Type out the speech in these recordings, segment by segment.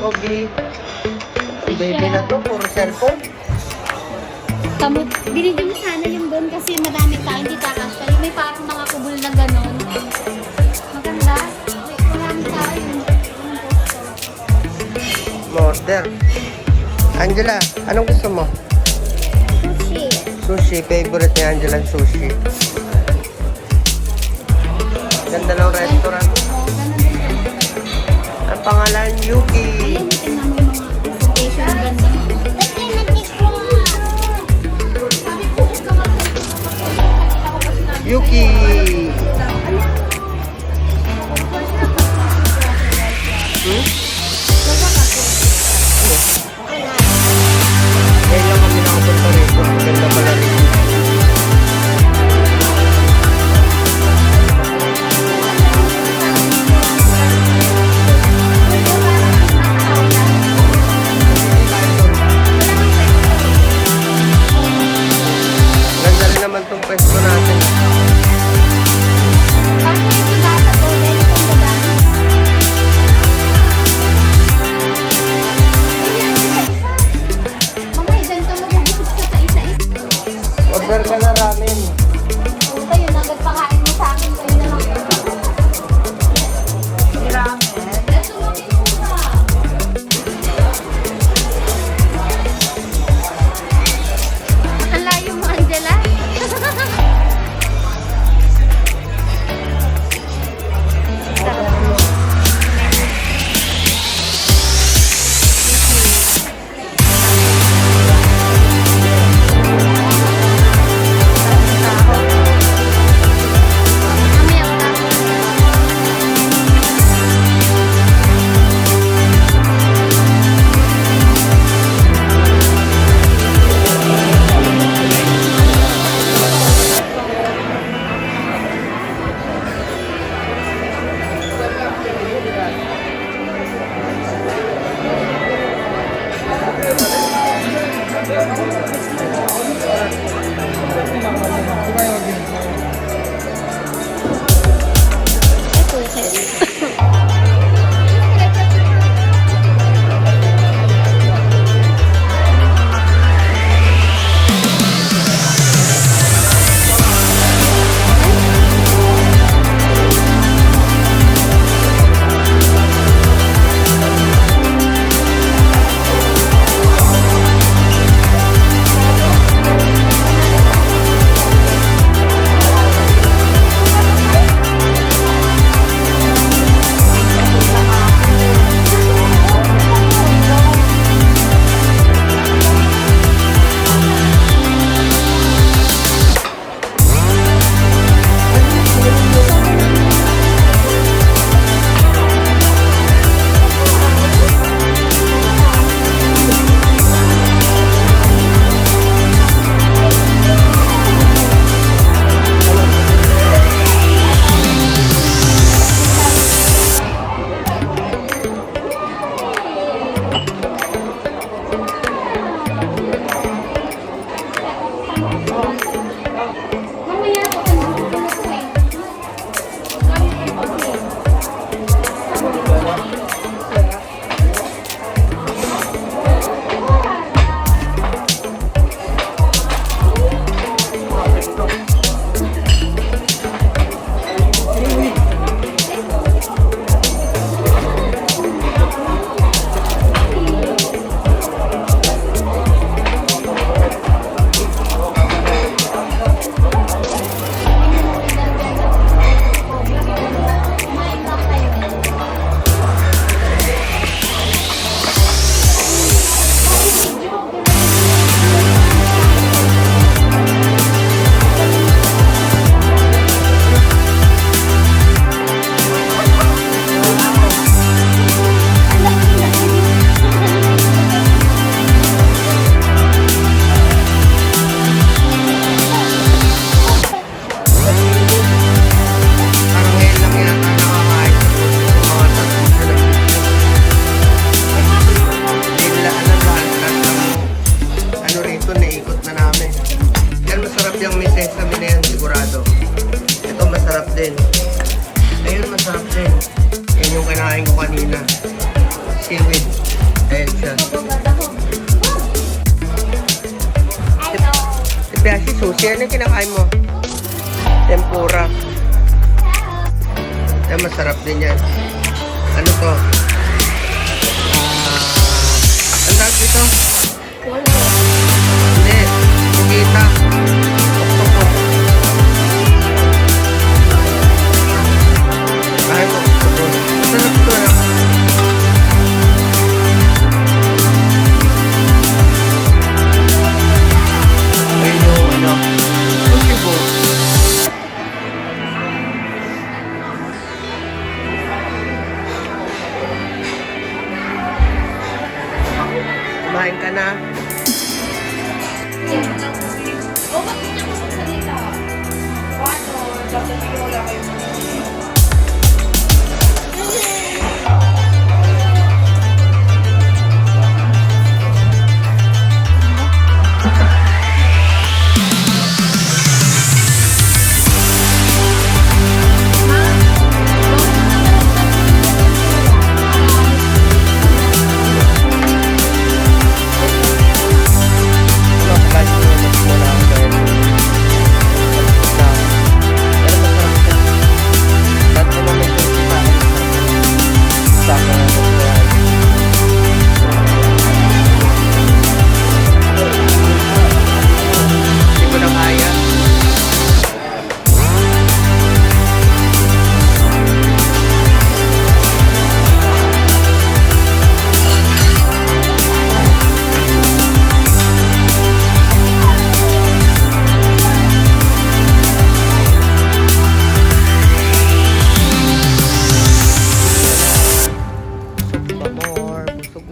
Obi. Si baby na to, puro cellphone. Binigyan mo sana yung doon kasi marami tayo, hindi takasya. Yung may parang mga kubol na gano'n. Maganda. Marami tayo. Order. Angela, anong gusto mo? Sushi. Sushi. Favorite ni Angela ang sushi. Ganda ng restaurant. Ganun din. Ang pangalan, Yuki. Ayun, tingnan mo yung mga presentation. Ganda. Yuki. Ngayon lang kami nakapunta rito. Maganda pala rin. Ganda rin naman tong pwesto natin. siya. Babad ako. Hello. Tipiashi, sushi. Ano yung kinakain mo? Tempura. Yan, masarap din yan. Ano to? Ang tawag dito? Wala. Hindi. Pugita. Octopus. Kahit octopus. Masarap to na. Ayun yung ano. Sushi bowl. Kumain ka na. Oh, bakit niya ako magsalita? Paano? Dapat wala kayo.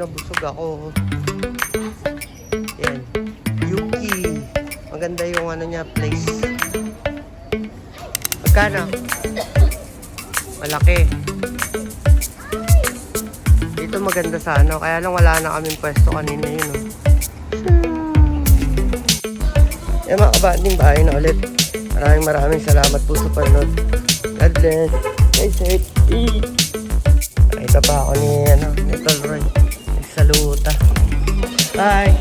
Busog ako. Yan. Yuki. Maganda yung ano niya, place. Magkano? Malaki. Dito maganda sa ano. Kaya lang wala na kaming pwesto kanina yun. Oh. Yan mga kabanding, bahay na ulit. Maraming salamat po sa panood. God bless. Stay safe. Nakita pa ako ni Tol Roy. Saluta. Bye.